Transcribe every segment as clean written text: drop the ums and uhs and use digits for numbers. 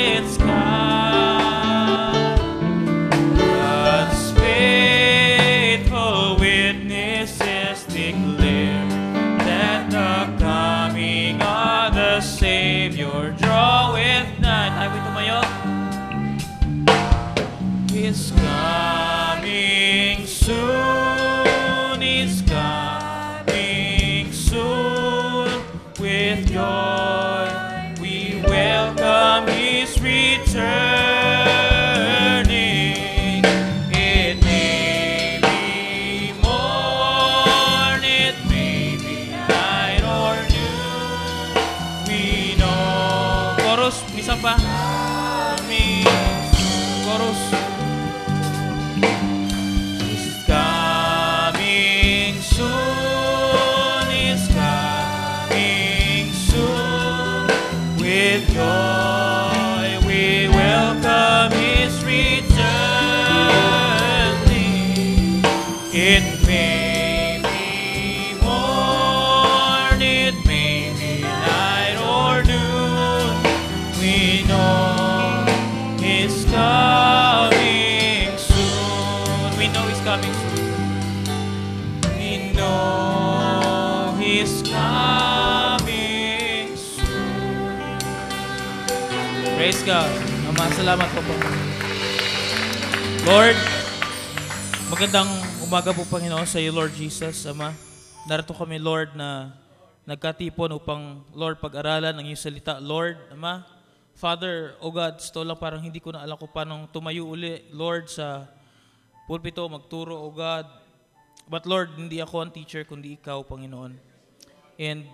it's God. God's faithful witnesses declare that the coming of the Savior draweth nigh. Tayo tumayo. Is coming soon. Is coming soon. With joy we welcome His returning. It may be morn, it may be night or noon. We know. Chorus, isa pa. Chorus. Is coming soon. Is coming soon. With joy we welcome His returning. It may be morn, it may be night or noon. We know He's coming soon. We know He's coming soon. We know He's coming soon. Praise God. Ama, salamat po po. Lord, magandang umaga po, Panginoon, sa iyo, Lord Jesus. Ama, narito kami, Lord, na nagkatipon upang, Lord, pag-aralan ang iyong salita. Lord, Ama, Father, O God, ito lang parang hindi ko na alam kung paano tumayo uli, Lord, sa pulpito, magturo, O God. But Lord, hindi ako ang teacher, kundi ikaw, Panginoon. And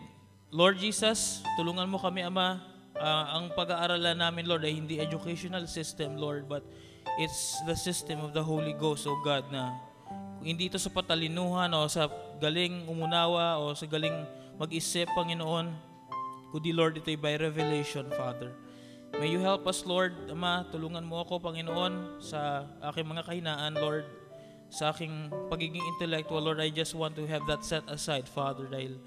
Lord Jesus, tulungan mo kami, Ama. Ang pag-aaralan namin, Lord, ay hindi educational system, Lord, but it's the system of the Holy Ghost, O God, na hindi ito sa patalinuhan o sa galing umunawa o sa galing mag-isip, Panginoon, kundi, Lord, ito ay by revelation, Father. May you help us, Lord. Ama, tulungan mo ako, Panginoon, sa aking mga kahinaan, Lord, sa aking pagiging intellectual, Lord. I just want to have that set aside, Father, dahil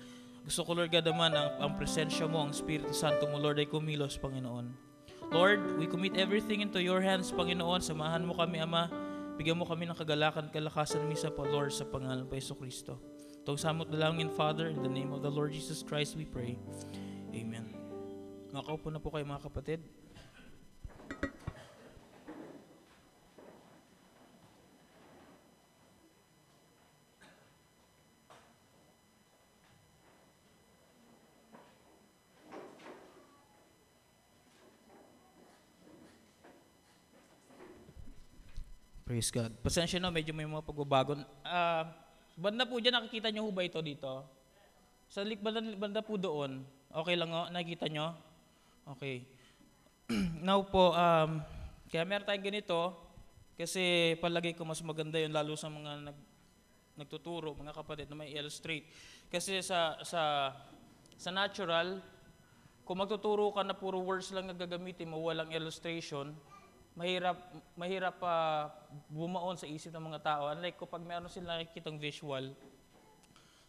gusto ko, Lord God, naman, ang presensya mo, ang Espiritu Santo mo, Lord, ay kumilos, Panginoon. Lord, we commit everything into your hands, Panginoon. Samahan mo kami, Ama. Bigyan mo kami ng kagalakan, kalakasan, misa po, Lord, sa pangalan po Jesucristo. Itong samot dalangin, Father, in the name of the Lord Jesus Christ, we pray. Amen. Makaupo na po kayo, mga kapatid. Praise God. Pasensya na, medyo may mga pagbabago. Banda po dyan, nakikita nyo ho ba ito dito? Sa banda po doon. Okay lang o? Nakikita nyo? Okay. Now po, kaya meron tayong ganito, kasi palagay ko mas maganda yun, lalo sa mga nagtuturo, mga kapatid na may illustrate. Kasi sa natural, kung magtuturo ka na puro words lang nagagamitin mo, walang illustration, mahirap bumaon sa isip ng mga tao. Unlike kapag meron silang nakikitang visual,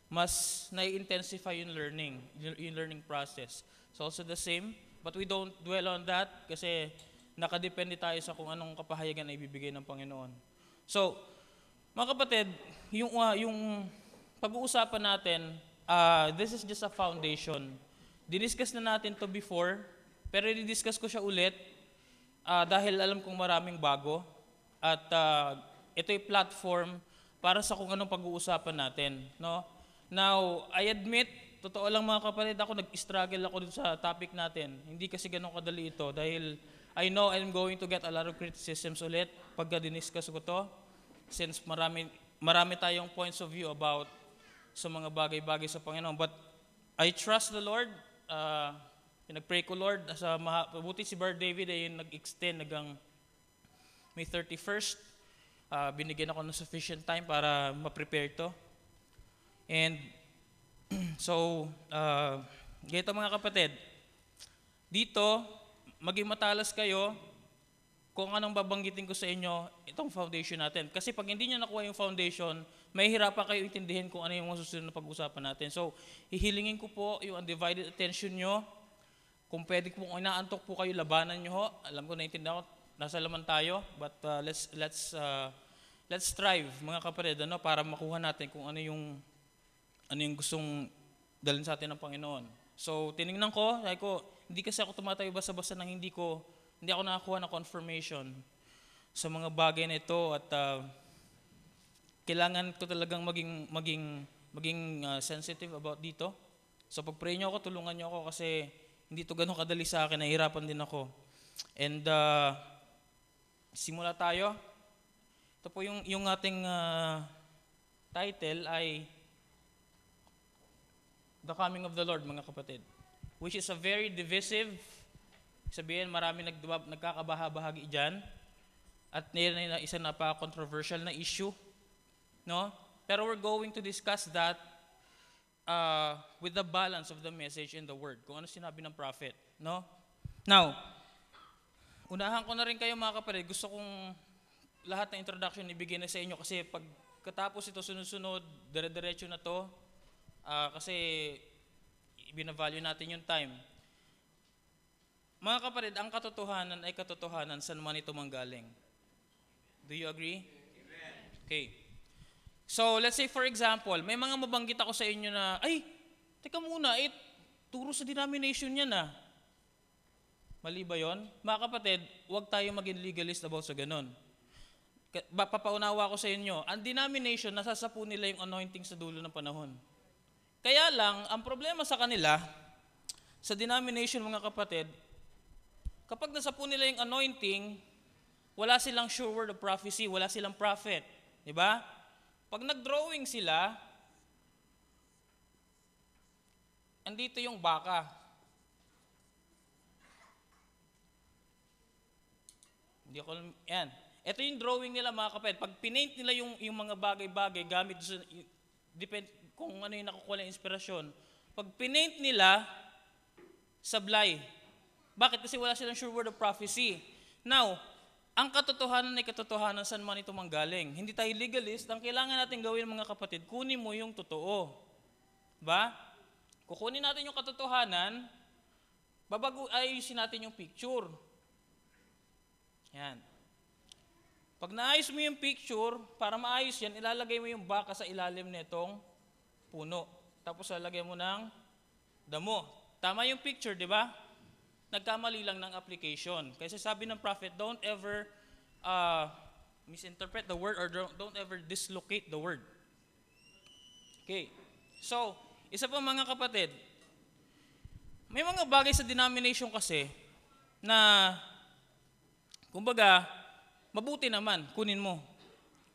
mas nai-intensify yung learning process. It's also the same, but we don't dwell on that kasi nakadepende tayo sa kung anong kapahayagan na ibibigay ng Panginoon. So, mga kapatid, yung pag-uusapan natin, this is just a foundation. Diniscuss na natin to before, pero i-discuss ko siya ulit dahil alam kong maraming bago at ito yung platform para sa kung anong pag-uusapan natin. No? Now, I admit, totoo lang mga kapatid, ako nag-struggle ako dito sa topic natin. Hindi kasi ganun kadali ito dahil I know I'm going to get a lot of criticisms ulit pagka diniscuss ko to since marami tayong points of view about sa mga bagay-bagay sa Panginoon. But I trust the Lord. Nag-pray ko, Lord, mabuti si Brother David ay nag-extend hanggang May 31st. Binigyan ako ng sufficient time para ma-prepare to. And so, ganito mga kapatid, dito, maging matalas kayo kung anong babanggitin ko sa inyo itong foundation natin. Kasi pag hindi nyo nakuha yung foundation, mahihirapan kayo intindihin kung ano yung susunod na pag-usapan natin. So, hihilingin ko po yung undivided attention nyo. Kung pwede po, kung inaantok po kayo, labanan nyo ho. Alam ko, naiintindihan ko, nasa laman tayo. But let's strive, mga kapatid, para makuha natin kung ano yung gustong dalhin sa atin ng Panginoon. So, tinignan ko, sabi ko, hindi kasi ako tumatayo basta-basta nang hindi ako nakakuha ng confirmation sa mga bagay na ito at kailangan ko talagang maging sensitive about dito. So pag-pray nyo ako, tulungan nyo ako kasi hindi to ganun kadali sa akin, nahihirapan din ako. And simula tayo. Ito po yung ating title ay The Coming of the Lord, mga kapatid. Which is a very divisive, sabihin marami nagkakabahabahagi dyan. At isa na pa controversial na issue. No? Pero we're going to discuss that with the balance of the message and the word. Kung ano sinabi ng prophet. No? Now, unahan ko na rin kayo mga kapatid. Gusto kong lahat ng introduction ibigay na sa inyo kasi pagkatapos ito sunod-sunod, dire-diretso na to. Kasi binavalue natin yung time. Mga kapatid, ang katotohanan ay katotohanan saan man ito manggaling. Do you agree? Amen. Okay. So, let's say for example, may mga mabanggit ako sa inyo na, ay, teka muna, turo sa denomination yan ah. Mali ba yun? Mga kapatid, huwag tayo maging legalist about sa ganun. Papaunawa ko sa inyo, ang denomination, nasasapu nila yung anointing sa dulo ng panahon. Kaya lang, ang problema sa kanila, sa denomination mga kapatid, kapag nasapu nila yung anointing, wala silang sure word of prophecy, wala silang prophet. Diba? Pag nag-drawing sila, andito yung baka. Yan. Ito yung drawing nila mga kapatid. Pag pinaint nila yung mga bagay-bagay, gamit kung ano yung nakukuha ng inspirasyon, pag pinaint nila, sablay. Bakit? Kasi wala silang sure word of prophecy. Now, ang katotohanan ay katotohanan saan man ito manggaling. Hindi tayo legalist. Ang kailangan natin gawin mga kapatid, kunin mo yung totoo. Ba? Kukunin natin yung katotohanan, ayusin natin yung picture. Yan. Pag naayos mo yung picture, para maayos yan, ilalagay mo yung baka sa ilalim nitong puno. Tapos lalagay mo ng damo. Tama yung picture, di ba? Nagkamali lang ng application. Kasi sabi ng prophet, don't ever misinterpret the word or don't ever dislocate the word. Okay. So, isa pa mga kapatid, may mga bagay sa denomination kasi na, kumbaga, mabuti naman, kunin mo.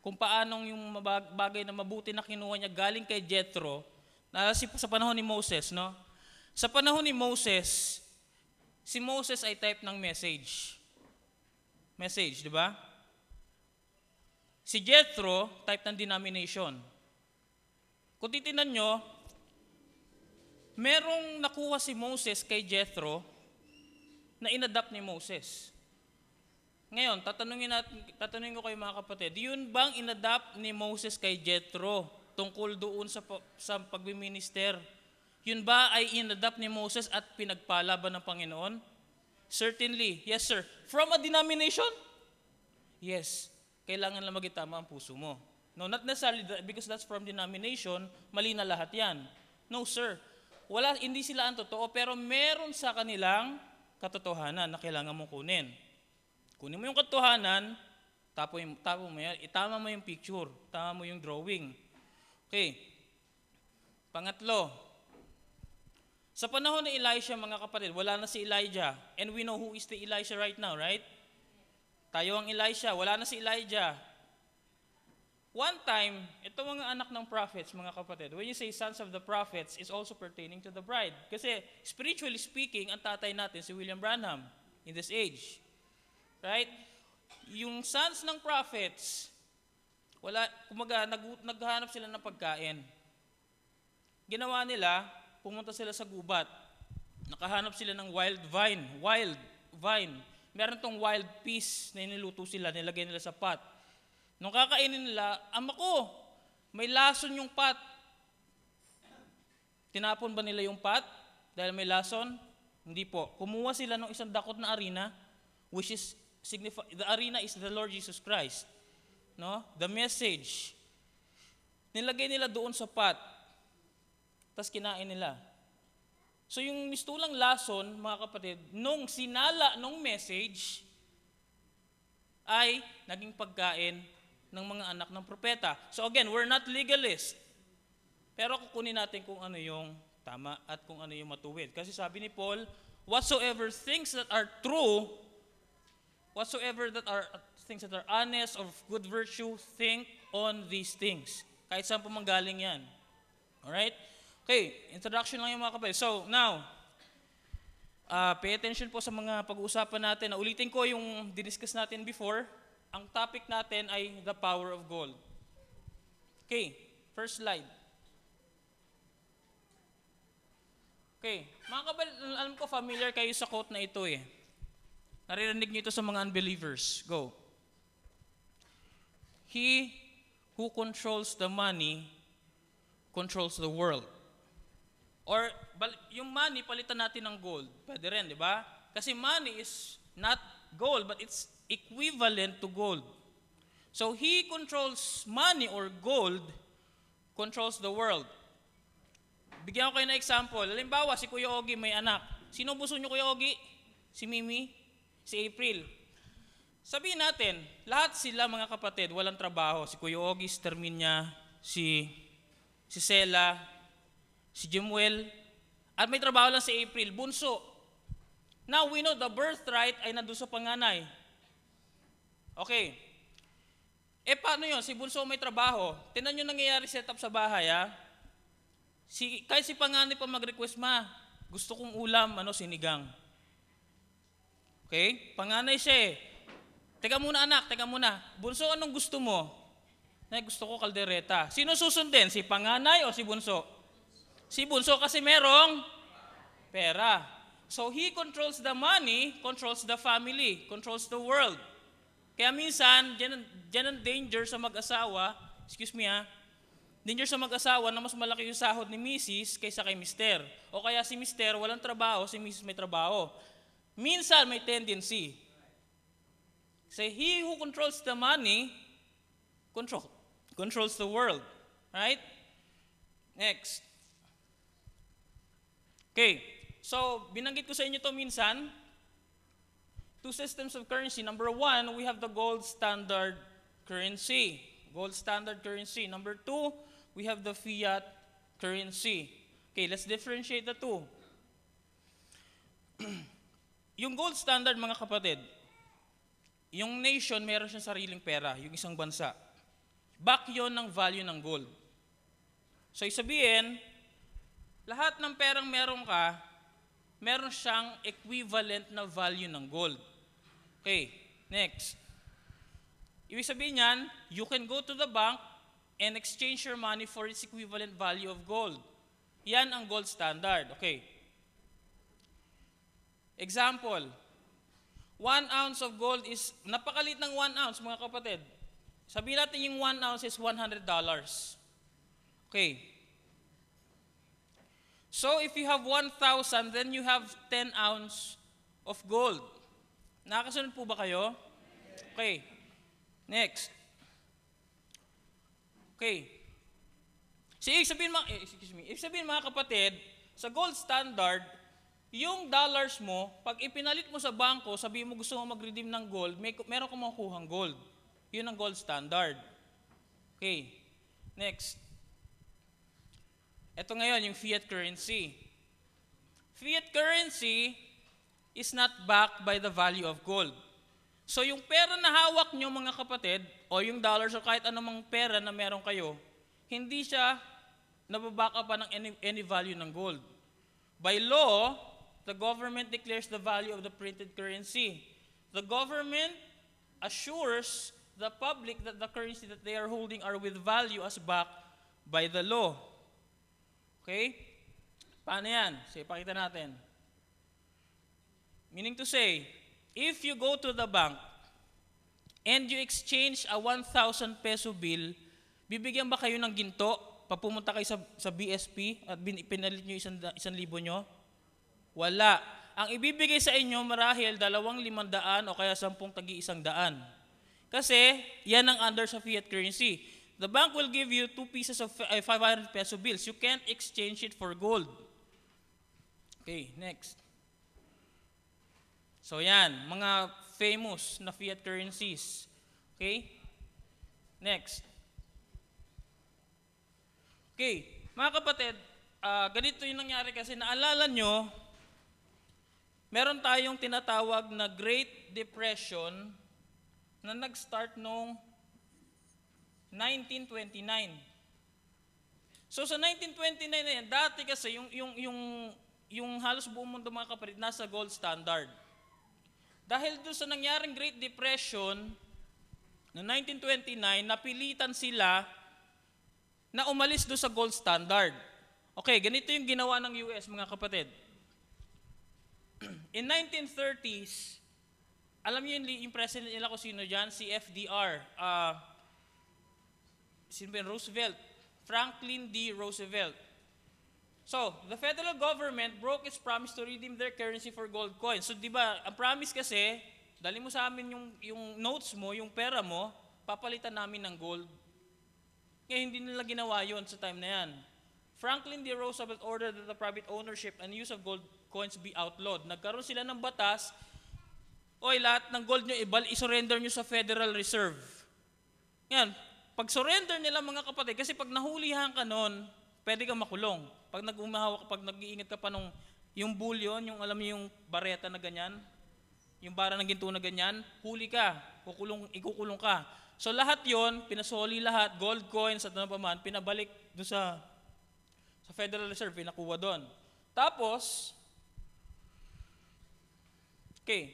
Kung paanong yung bagay na mabuti na kinuha niya galing kay Jethro, sa panahon ni Moses, no? Sa panahon ni Moses, si Moses ay type ng message. Message, di ba? Si Jethro, type ng denomination. Kung titinan nyo, merong nakuha si Moses kay Jethro na inadapt ni Moses. Ngayon, tatanungin ko kayo mga kapatid, yun bang inadapt ni Moses kay Jethro tungkol doon sa pagbiminister? Yun ba ay inadapt ni Moses at pinagpala ba ng Panginoon? Certainly. Yes, sir. From a denomination? Yes. Kailangan lang magitama ang puso mo. No, not necessarily because that's from denomination, mali na lahat yan. No, sir. Hindi sila ang totoo, pero meron sa kanilang katotohanan na kailangan mong kunin. Kunin mo yung katotohanan, tapo mo yan, itama mo yung picture, tama mo yung drawing. Okay. Pangatlo, sa panahon ni Elisha, mga kapatid, wala na si Elijah. And we know who is the Elisha right now, right? Tayo ang Elisha, wala na si Elijah. One time, ito mga anak ng prophets, mga kapatid, when you say sons of the prophets, is also pertaining to the bride. Kasi spiritually speaking, ang tatay natin si William Branham in this age. Right? Yung sons ng prophets, naghahanap sila ng pagkain. Ginawa nila, pumunta sila sa gubat. Nakahanap sila ng wild vine. Meron tong wild peas na niluto sila, nilagay nila sa pot. Nung kakainin nila, ko, may lason yung pot. Tinapon ba nila yung pot dahil may lason? Hindi po. Kumuha sila ng isang dakot na arena, which is, the arena is the Lord Jesus Christ. No? The message. Nilagay nila doon sa pot. Tapos kinain nila. So yung mistulang lason, mga kapatid, nung sinala nung message, ay naging pagkain ng mga anak ng propeta. So again, we're not legalist. Pero kukunin natin kung ano yung tama at kung ano yung matuwid. Kasi sabi ni Paul, whatsoever things that are true, whatsoever that are things that are honest, of good virtue, think on these things. Kahit saan po manggaling yan. Alright? Okay, introduction lang yung mga kapatid. So, now, pay attention po sa mga pag-uusapan natin. Ulitin ko yung diniscuss natin before. Ang topic natin ay the power of gold. Okay, first slide. Okay, mga kapatid, alam ko familiar kayo sa quote na ito eh. Naririnig niyo ito sa mga unbelievers. Go. He who controls the money controls the world. Or yung money, palitan natin ng gold. Pwede rin, di ba? Kasi money is not gold, but it's equivalent to gold. So he controls money or gold, controls the world. Bigyan ko kayo ng example. Halimbawa, si Kuya Ogie may anak. Sino buso niyo, Kuya Ogie? Si Mimi? Si April? Sabihin natin, lahat sila mga kapatid, walang trabaho. Si Kuya Ogie, si Terminia, si Sela, si Jemuel, at may trabaho lang si April, bunso. Now, we know the birthright ay nandun sa panganay. Okay. Paano yun? Si bunso may trabaho. Tingnan nyo nangyayari set up sa bahay, ha? Kahit si panganay pa mag-request, ma, gusto kong ulam, sinigang. Okay? Panganay siya eh. Teka muna anak, teka muna. Bunso, anong gusto mo? Gusto ko kaldereta. Sino susundin? Si panganay o si bunso? Si bunso kasi merong pera. So he controls the money, controls the family, controls the world. Kaya minsan, dyan ang danger sa mag-asawa, danger sa mag-asawa na mas malaki yung sahod ni Mrs. kaysa kay Mr. O kaya si Mr. walang trabaho, si Mrs. may trabaho. Minsan may tendency. Say, he who controls the money, controls the world. Right? Next. Okay, so binanggit ko sa inyo to minsan. Two systems of currency. Number one, we have the gold standard currency. Gold standard currency. Number two, we have the fiat currency. Okay, let's differentiate the two. Yung gold standard, mga kapatid, yung nation meron siyang sariling pera, yung isang bansa. Back yon ng value ng gold. So isabihin, lahat ng perang meron ka, meron siyang equivalent na value ng gold. Okay, next. Ibig sabihin yan, you can go to the bank and exchange your money for its equivalent value of gold. Yan ang gold standard. Okay. Example, 1 ounce of gold is, napakalit ng 1 ounce, mga kapatid. Sabihin natin yung 1 ounce is $100. Okay. So if you have 1,000, then you have 10 ounce of gold. Nakakasunod po ba kayo? Okay. Next. Okay. Ibig sabihin mga kapatid, sa gold standard, yung dollars mo, pag ipinalit mo sa bangko, sabihin mo gusto mo mag-redeem ng gold, meron kang makukuhang gold. Yun ang gold standard. Okay. Next. Ito ngayon, yung fiat currency. Fiat currency is not backed by the value of gold. So yung pera na hawak nyo, mga kapatid, o yung dollars o kahit anumang pera na meron kayo, hindi siya nababack up pa ng any value ng gold. By law, the government declares the value of the printed currency. The government assures the public that the currency that they are holding are with value as backed by the law. Okay? Paano yan? Sige, pakita natin. Meaning to say, if you go to the bank and you exchange a 1,000 peso bill, bibigyan ba kayo ng ginto? Papumunta kayo sa BSP at pinalit nyo 1,000 nyo? Wala. ang ibibigay sa inyo marahil 2,500 o kaya 10 tagi-100. Kasi yan ang under sa fiat currency. The bank will give you 2 pieces of 500 peso bills. You can't exchange it for gold. Okay, next. So yan, mga famous na fiat currencies. Okay? Next. Okay, mga kapatid, ganito yung nangyari kasi naalala nyo, meron tayong tinatawag na Great Depression na nag-start noong 1929. So sa 1929 na yan, dati kasi yung halos buong mundo mga kapatid nasa gold standard. Dahil doon sa nangyaring Great Depression noong 1929, napilitan sila na umalis doon sa gold standard. Okay, ganito yung ginawa ng US mga kapatid. In 1930s, alam niyo yung president nila kung sino dyan? Si FDR. Sino ba yun? Roosevelt. Franklin D. Roosevelt. So, the federal government broke its promise to redeem their currency for gold coins. So, di ba, ang promise kasi, dali mo sa amin yung notes mo, yung pera mo, papalitan namin ng gold. Ngayon, hindi nila ginawa yun sa time na yan. Franklin D. Roosevelt ordered that the private ownership and use of gold coins be outlawed. Nagkaroon sila ng batas, lahat ng gold nyo, isurrender nyo sa Federal Reserve. Yan, pag surrender nila mga kapatid, kasi pag nahulihan ka nun, pwede kang makulong. Pag nag-iingat ka pa nung yung bullion, yung alam niyo yung bareta na ganyan, yung bara ng ginto na ganyan, huli ka, ikukulong ka. So lahat yon, pinasoli lahat, gold coins at ano pa man, pinabalik doon sa Federal Reserve, pinakuha doon. Tapos, okay,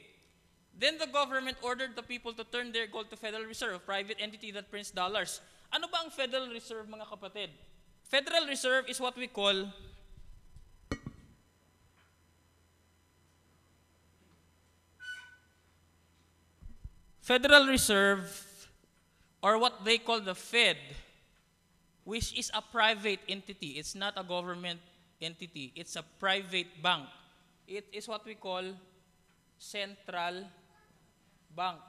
then the government ordered the people to turn their gold to Federal Reserve, a private entity that prints dollars. Ano ba ang Federal Reserve mga kapatid? Federal Reserve is what we call Federal Reserve, or what they call the Fed, which is a private entity. It's not a government entity. It's a private bank. It is what we call central bank.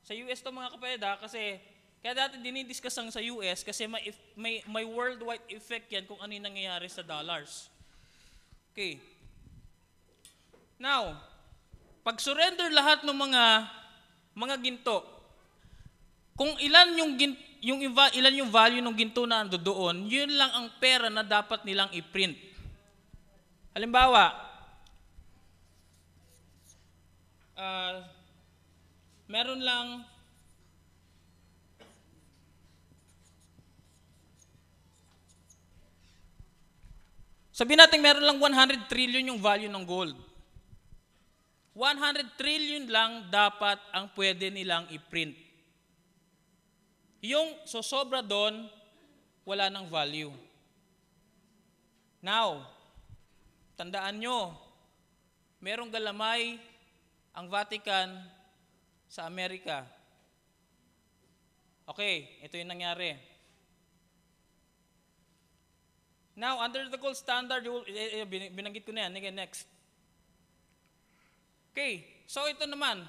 Sa US to mga kapatid kasi kaya dati dinidiscuss sa US kasi may worldwide effect yan kung ano yung nangyayari sa dollars. Okay. Now, pag surrender lahat ng mga ginto, kung ilan yung value ng ginto na ando doon, yun lang ang pera na dapat nilang i-print. Halimbawa, meron lang sabihin natin meron lang 100 trillion yung value ng gold. 100 trillion lang dapat ang pwede nilang i-print. Yung sosobra doon, wala ng value. Now, tandaan nyo, merong galamay ang Vatican sa Amerika. Okay, ito yung nangyari. Now, under the gold standard, binanggit ko na yan. Again, next. Okay, so ito naman.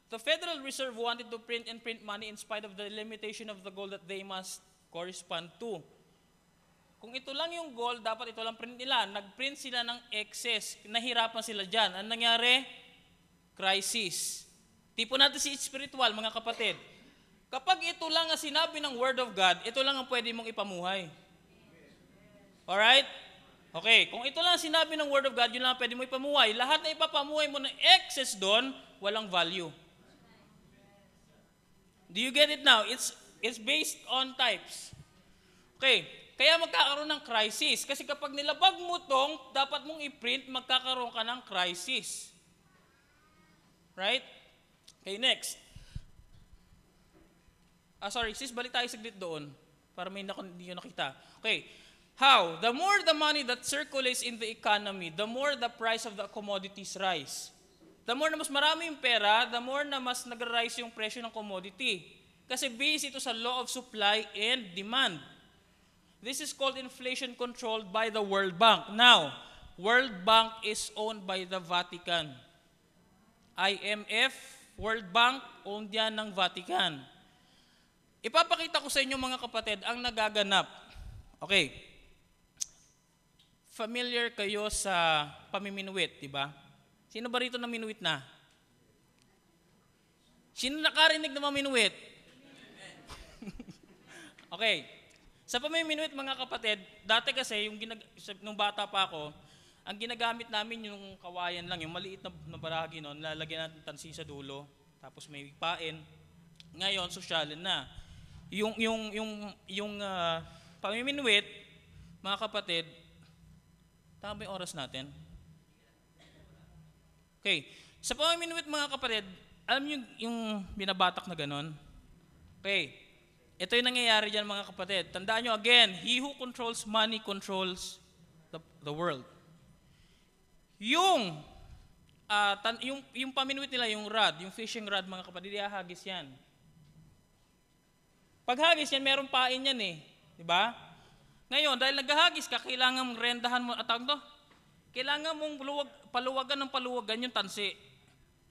The Federal Reserve wanted to print money in spite of the limitation of the gold that they must correspond to. Kung ito lang yung gold, dapat ito lang print nila. Nag-print sila ng excess. Nahirapan sila dyan. Ano nangyari? Crisis. Tipo natin si spiritual, mga kapatid. Kapag ito lang ang sinabi ng Word of God, ito lang ang pwede mong ipamuhay. Alright? Okay, kung ito lang ang sinabi ng Word of God, yun lang ang pwede mo ipamuhay. Lahat na ipapamuhay mo ng excess doon, walang value. Do you get it now? It's based on types. Okay, kaya magkakaroon ng crisis. Kasi kapag nilabag mo tong, dapat mong i-print, magkakaroon ka ng crisis. Right? Okay, next. Sorry, sis, balik tayo saglit doon. Para may hindi nyo nakita. Okay, how? The more the money that circulates in the economy, the more the price of the commodities rise. The more na mas marami yung pera, the more na mas nag-rise yung presyo ng commodity. Kasi based ito sa law of supply and demand. This is called inflation controlled by the World Bank. Now, World Bank is owned by the Vatican. IMF, World Bank, owned yan ng Vatican. Ipapakita ko sa inyo mga kapatid ang nagaganap. Okay. Familiar kayo sa pamiminuwit, di ba? Sino ba rito na minuwit na? Sino nakarinig na maminuwit? Okay. Sa pamiminuwit mga kapatid, dati kasi nung bata pa ako, ang ginagamit namin yung kawayan lang, yung maliit na baragi noon, lalagyan natin tansi sa dulo, tapos may pain. Ngayon, sosyalin na. Yung pamiminuwit, mga kapatid, tama ba yung oras natin? Okay. Sa pamiminuwit mga kapatid, alam niyo yung binabatak na ganon? Okay. Ito yung nangyayari dyan mga kapatid. Tandaan nyo again, he who controls money controls the world. Yung paminuwit nila, yung rod, yung fishing rod mga kapatid, ihahagis yan. Pag hagis yan, merong pain yan eh. Diba? Ngayon, dahil naghahagis ka, kailangan mong rendahan mo, kailangan mong paluwagan ng paluwagan yung tansi.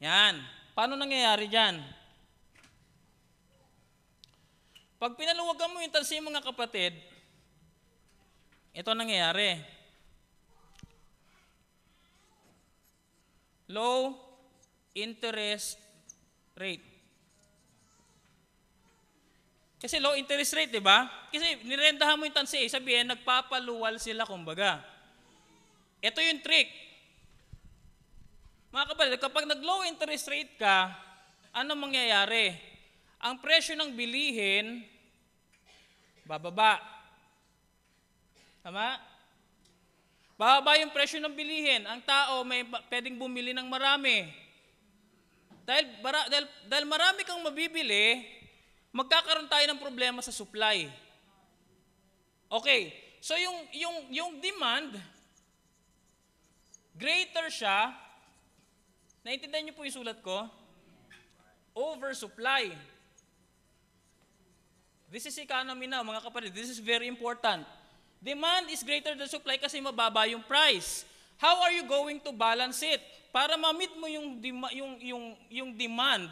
Yan. Paano nangyayari dyan? Pag pinaluwagan mo yung tansi mga kapatid, ito nangyayari. Low interest rate. Kasi low interest rate, di ba? Kasi nirendahan mo yung tansi, sabihin, nagpapaluwal sila kumbaga. Ito yung trick. Mga kapatid, kapag nag-low interest rate ka, ano mangyayari? Ang presyo ng bilihin, bababa. Tama? Bababa yung presyo ng bilihin. Ang tao may pwedeng bumili ng marami. Dahil marami kang mabibili, magkakaroon tayo ng problema sa supply. Okay. So yung demand, greater siya. Naintindihan niyo po yung sulat ko? Oversupply. This is economy now, mga kapatid. This is very important. Demand is greater than supply kasi mababa yung price. How are you going to balance it? Para ma-meet mo yung demand,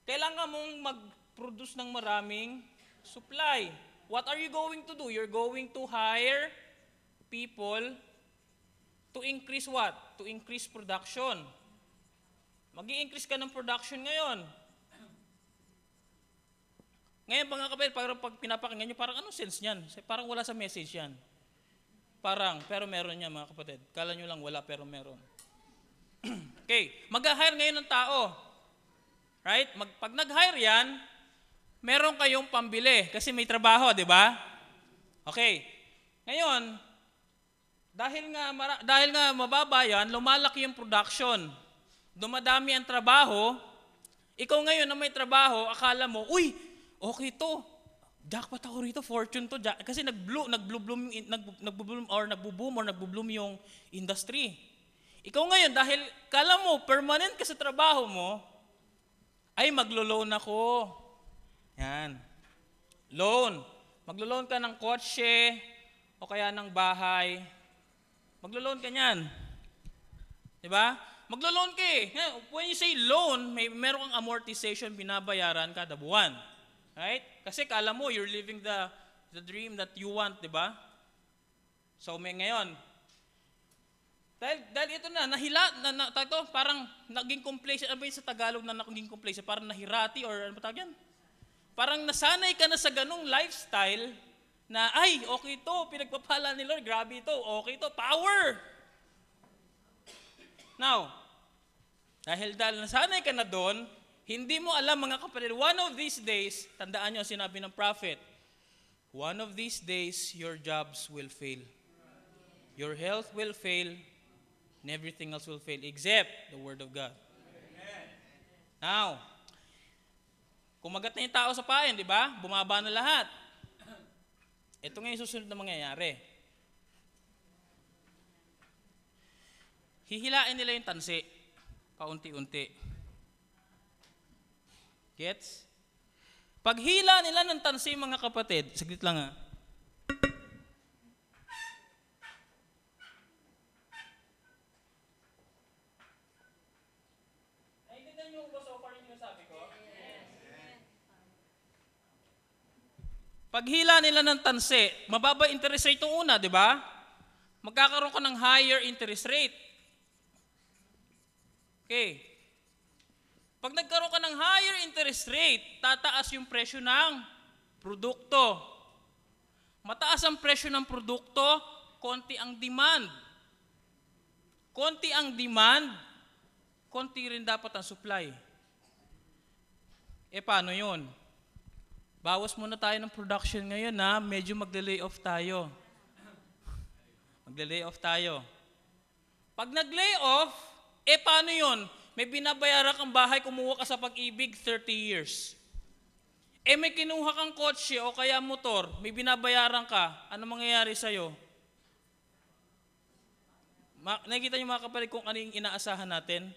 kailangan mong mag-produce ng maraming supply. What are you going to do? You're going to hire people to increase what? To increase production. Mag-i-increase ka ng production ngayon. Ngayon mga kapatid, pag pinapakinggan nyo, parang anong sense niyan? Parang wala sa message yan. Pero meron yan mga kapatid. Kala nyo lang wala, pero meron. Okay, mag-hire ngayon ng tao. Right? Pag nag-hire yan, meron kayong pambili kasi may trabaho, di ba? Okay. Ngayon, dahil nga mababa yan, lumalaki yung production. Dumadami ang trabaho. Ikaw ngayon na may trabaho, akala mo, uy, okay to. Jackpot ako rito, fortune to. Kasi nagbo-bloom yung industry. Ikaw ngayon, dahil kala mo, permanent ka sa trabaho mo, ay maglo-loan ako. Yan. Loan. Maglo-loan ka ng kotse o kaya ng bahay. Maglo-loan ka niyan. Diba? Maglo-loan ka eh. When you say loan, meron kang amortization binabayaran kada buwan. Right? Kasi kala mo, you're living the dream that you want, di ba? So, ngayon, dahil ito na, parang naging complacent, ano ba yun sa Tagalog na naging complacent? Parang nahirati or ano ba tawag yan? Parang nasanay ka na sa ganung lifestyle na, ay, okay to, pinagpapala ni Lord, grabe ito, okay to, power! Now, dahil nasanay ka na doon, hindi mo alam mga kapatid, one of these days, tandaan nyo ang sinabi ng prophet, one of these days, your jobs will fail. Your health will fail, and everything else will fail, except the Word of God. Amen. Now, kumagat na yung tao sa payan, di ba? Bumaba na lahat. Ito nga yung susunod na mangyayari. Hihilain nila yung tansi, paunti-unti. Gets? Paghila nila ng tansi mga kapatid, saglit lang ha. Paghila nila ng tanse, mababa interest rate yung una, di ba? Magkakaroon ka ng higher interest rate. Okay. Pag nagkaroon ka ng higher interest rate, tataas yung presyo ng produkto. Mataas ang presyo ng produkto, konti ang demand. Konti ang demand, konti rin dapat ang supply. Paano yun? Bawas muna tayo ng production ngayon na medyo magle-lay off tayo. Magle-lay off tayo. Pag nag-lay off, paano yun? May binabayaran kang bahay, kumuha ka sa Pag-ibig, 30 years. May kinuha kang kotse o kaya motor, may binabayaran ka, ano mangyayari sa'yo? Nakikita niyo mga kapatid kung ano yung inaasahan natin?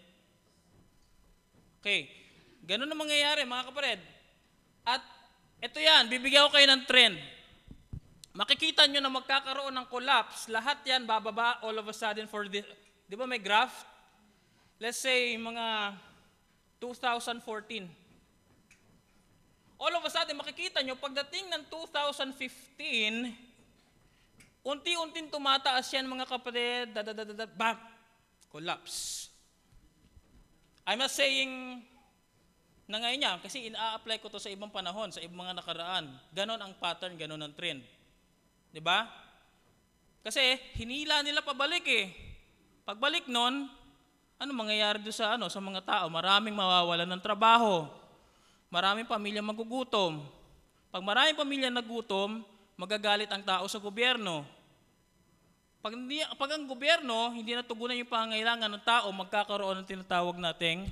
Okay, ganun ang mangyayari mga kapatid. At ito yan, bibigyan ko kayo ng trend. Makikita nyo na magkakaroon ng collapse. Lahat yan bababa all of a sudden for this. Di ba may graph? Let's say mga 2014. All of a sudden makikita nyo pagdating ng 2015, unti-unting tumataas yan mga kapatid. Bam! Collapse. I'm not saying na ngayon yan, kasi ina-apply ko to sa ibang panahon, sa ibang mga nakaraan. Ganon ang pattern, ganon ang trend. Diba? Kasi hinila nila pabalik Pagbalik nun, ano mangyayari doon sa mga tao? Maraming mawawalan ng trabaho. Maraming pamilya magugutom. Pag maraming pamilya nagutom, magagalit ang tao sa gobyerno. Pag ang gobyerno hindi natugunan yung pangangailangan ng tao, magkakaroon ng tinatawag nating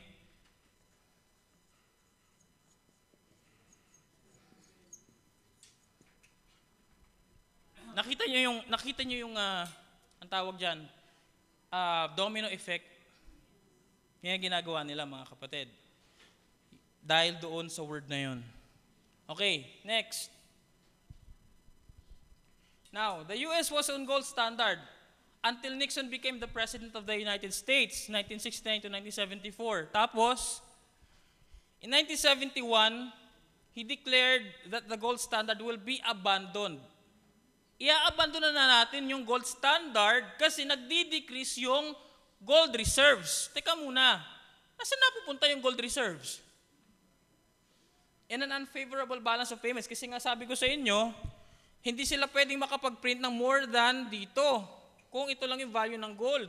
nakita niyo yung ang tawag diyan, domino effect. Yan ang ginagawa nila mga kapatid. Dahil doon sa word na yun. Okay, next. Now, the US was on gold standard until Nixon became the President of the United States, 1969 to 1974. Tapos, in 1971, he declared that the gold standard will be abandoned. Ia-abandon na natin yung gold standard kasi nagdi-decrease yung gold reserves. Teka muna, nasaan napupunta yung gold reserves? In an unfavorable balance of payments. Kasi nga sabi ko sa inyo, hindi sila pwedeng makapag-print ng more than dito. Kung ito lang yung value ng gold.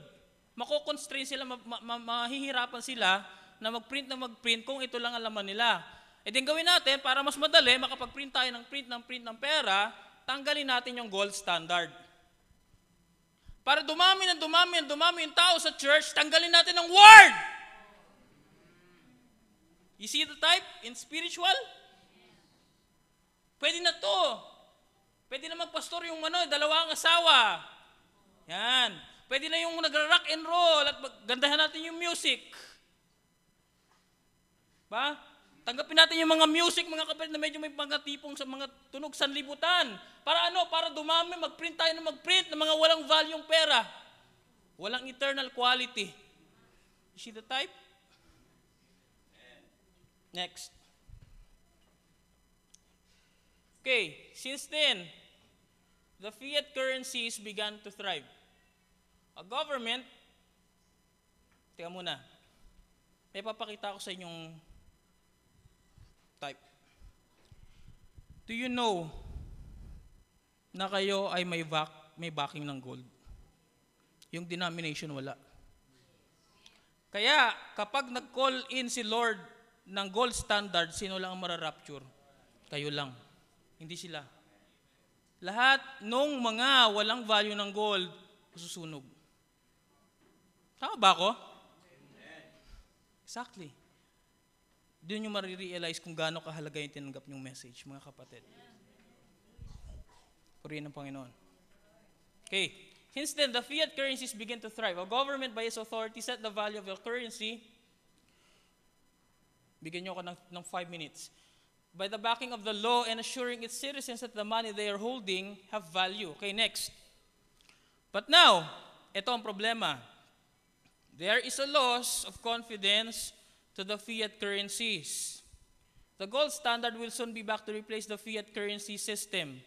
Mako-constrain sila, mahihirapan sila na mag-print kung ito lang ang laman nila. Din gawin natin, para mas madali, makapag-print tayo ng print ng pera, tanggalin natin yung gold standard. Para dumami yung tao sa church, tanggalin natin ang word. You see the type in spiritual? Pwede na to. Pwede na magpastor yung dalawang asawa. Yan. Pwede na yung nagra-rock and roll at gandahan natin yung music. Ba? Tanggapin natin yung mga music, mga kapatid, na medyo may pangkatipong sa mga tunog sanlibutan. Para Para dumami, mag-print tayo ng mag-print ng mga walang valueng pera. Walang eternal quality. You see the type? Next. Okay, since then, the fiat currencies began to thrive. A government, teka muna, may papakita ko sa inyong type. Do you know na kayo ay may backing ng gold? Yung denomination wala. Kaya kapag nag-call in si Lord ng gold standard, sino lang ang mararapture? Kayo lang. Hindi sila. Lahat nung mga walang value ng gold, susunog. Tama ba ako? Exactly. Doon nyo marirealize kung gaano kahalaga yung tinanggap nyong message, mga kapatid. Purihin ng Panginoon. Okay. Since then, the fiat currencies begin to thrive. A government by its authority set the value of the currency. Bigyan nyo ako ng 5 minutes. By the backing of the law and assuring its citizens that the money they are holding have value. Okay, next. But now, ito ang problema. There is a loss of confidence to the fiat currencies. The gold standard will soon be back to replace the fiat currency system.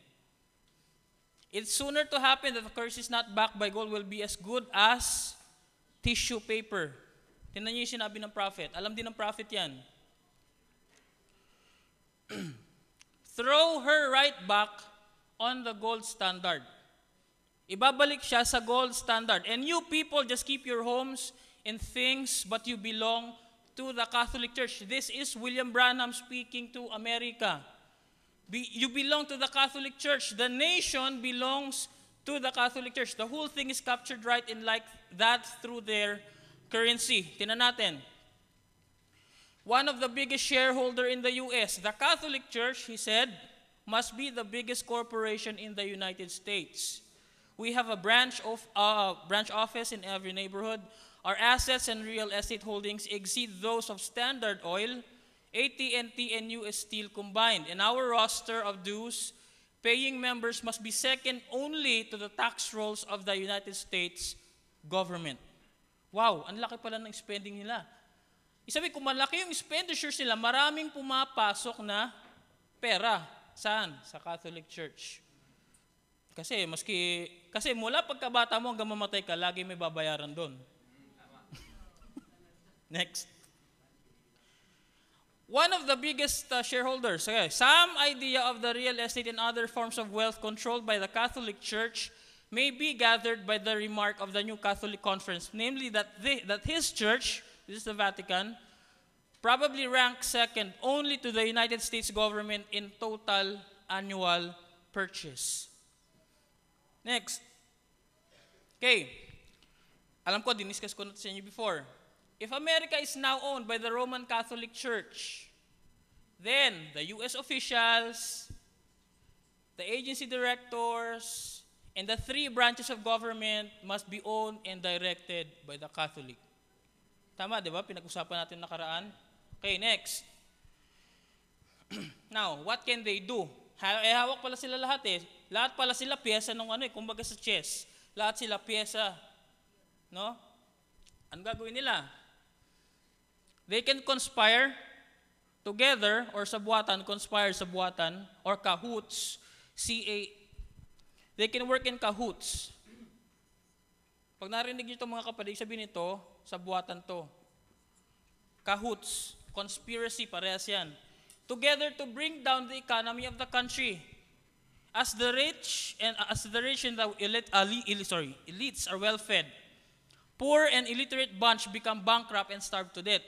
It's sooner to happen that the currency is not backed by gold will be as good as tissue paper. Tingnan niyo yung sinabi ng prophet. Alam din ng prophet yan. Throw her right back on the gold standard. Ibabalik siya sa gold standard. And you people just keep your homes and things, but you belong to the Catholic Church. This is William Branham speaking to America. You belong to the Catholic Church. The nation belongs to the Catholic Church. The whole thing is captured right in like that through their currency. Tingnan natin. One of the biggest shareholder in the U.S., the Catholic Church, he said, must be the biggest corporation in the United States. We have a branch office in every neighborhood. Our assets and real estate holdings exceed those of Standard Oil, AT&T, and U.S. Steel combined. And our roster of dues paying members must be second only to the tax rolls of the United States government. Wow, ang laki pala ng spending nila. Isabi, kung malaki yung expenditures nila, maraming pumapasok na pera. Saan? Sa Catholic Church. Kasi mula pagkabata mo hanggang mamatay ka, lagi may babayaran doon. Next. One of the biggest shareholders, some idea of the real estate and other forms of wealth controlled by the Catholic Church may be gathered by the remark of the New Catholic Conference, namely that his church, this is the Vatican, probably ranks second only to the United States government in total annual purchase. Next. Okay. Alam ko, diniscuss ko na sa inyo before. If America is now owned by the Roman Catholic Church, then the U.S. officials, the agency directors, and the three branches of government must be owned and directed by the Catholic. Tama, di ba? Pinag-usapan natin nakaraan. Okay, next. Now, what can they do? Hawak pala sila lahat eh. Lahat pala sila pyesa ng kumbaga sa chess. Lahat sila pyesa. No? Ano gagawin nila? They can conspire together or conspire sabuatan, or cahoots, They can work in cahoots. Pag narinig nyo ito mga kapatid, sabihin nito, sabuatan to. Cahoots, conspiracy, parehas yan. Together to bring down the economy of the country. As the rich and the elites are well fed, poor and illiterate bunch become bankrupt and starve to death.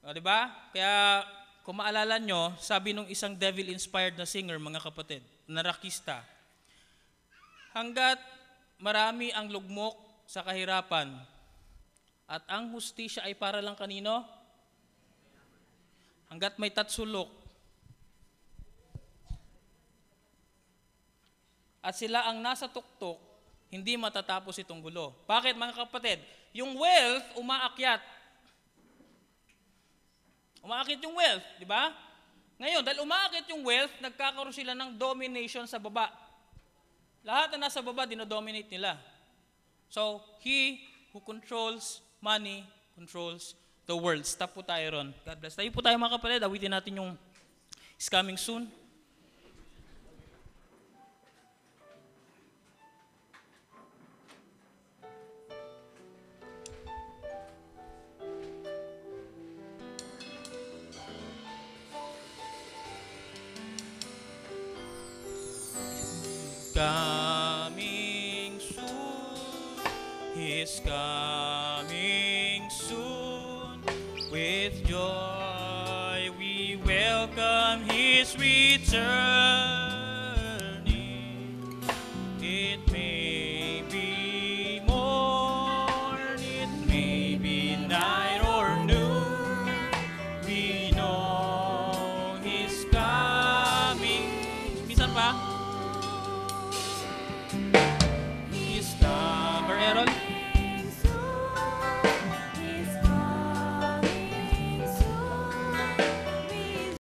O, diba? Kaya, kung maalala nyo, sabi nung isang devil-inspired na singer, mga kapatid, na rockista, hanggat marami ang lugmok sa kahirapan, at ang hustisya ay para lang kanino? Hanggat may tatsulok, at sila ang nasa tuktok, hindi matatapos itong gulo. Bakit, mga kapatid? Yung wealth, umaakyat. Umaakit yung wealth, di ba? Ngayon, dahil umaakit yung wealth, nagkakaroon sila ng domination sa baba. Lahat na nasa baba, dinodominate nila. So, he who controls money controls the world. Stop po tayo ron. God bless. Tayo po tayo mga kapatid. Awitin natin yung is coming soon. Coming soon, He's coming soon. With joy we welcome His returning. It may be morn, it may be night or noon. We know He's coming. Minsan pa?